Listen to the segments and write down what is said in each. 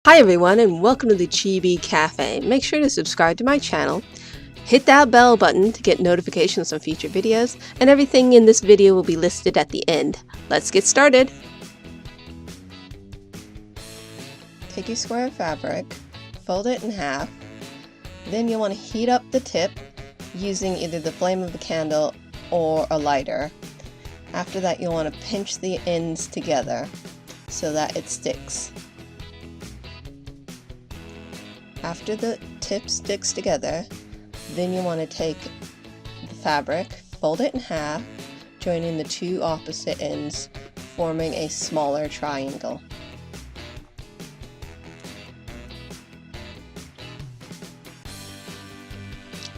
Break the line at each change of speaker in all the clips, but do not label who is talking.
Hi everyone and welcome to the Chibi Cafe. Make sure to subscribe to my channel, hit that bell button to get notifications on future videos, and everything in this video will be listed at the end. Let's get started! Take your square of fabric, fold it in half, then you'll want to heat up the tip using either the flame of a candle or a lighter. After that you'll want to pinch the ends together so that it sticks. After the tip sticks together, then you want to take the fabric, fold it in half, joining the two opposite ends, forming a smaller triangle.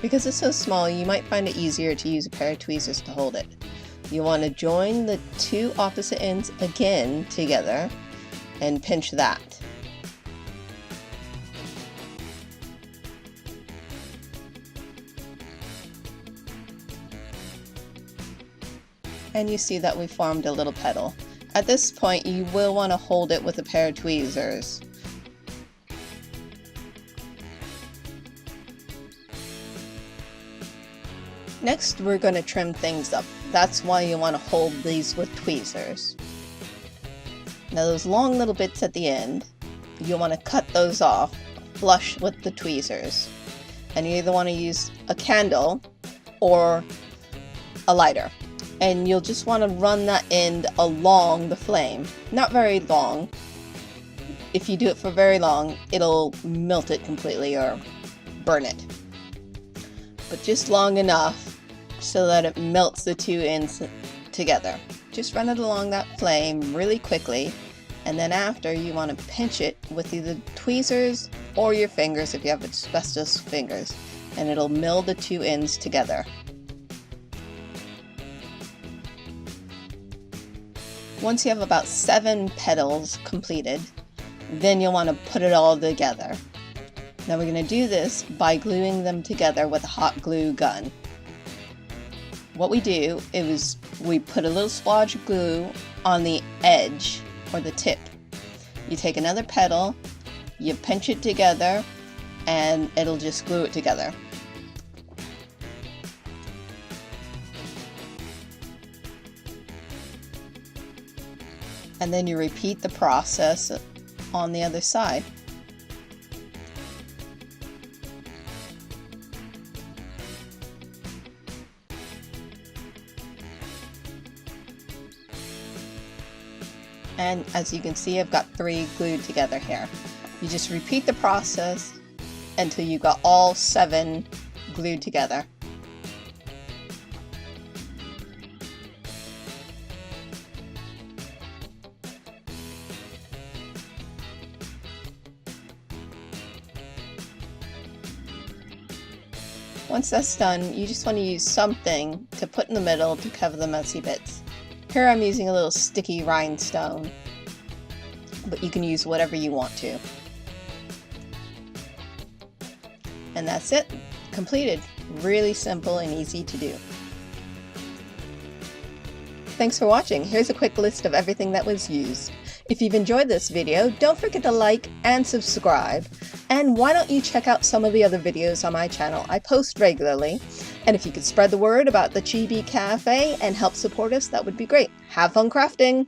Because it's so small, you might find it easier to use a pair of tweezers to hold it. You want to join the two opposite ends again together and pinch that. And you see that we formed a little petal. At this point you will want to hold it with a pair of tweezers. Next we're going to trim things up. That's why you want to hold these with tweezers. Now those long little bits at the end, you'll want to cut those off flush with the tweezers. And you either want to use a candle or a lighter. And you'll just want to run that end along the flame. Not very long. If you do it for very long, it'll melt it completely or burn it. But just long enough so that it melts the two ends together. Just run it along that flame really quickly, and then after you want to pinch it with either tweezers or your fingers if you have asbestos fingers, and it'll mill the two ends together. Once you have about 7 petals completed, then you'll want to put it all together. Now we're going to do this by gluing them together with a hot glue gun. What we do is we put a little splodge of glue on the edge or the tip. You take another petal, you pinch it together, and it'll just glue it together. And then you repeat the process on the other side. And as you can see, I've got 3 glued together here. You just repeat the process until you've got all 7 glued together. Once that's done, you just want to use something to put in the middle to cover the messy bits. Here I'm using a little sticky rhinestone, but you can use whatever you want to. And that's it, completed. Really simple and easy to do. Thanks for watching. Here's a quick list of everything that was used. If you've enjoyed this video, don't forget to like and subscribe. And why don't you check out some of the other videos on my channel? I post regularly. And if you could spread the word about the Chibi Cafe and help support us, that would be great. Have fun crafting!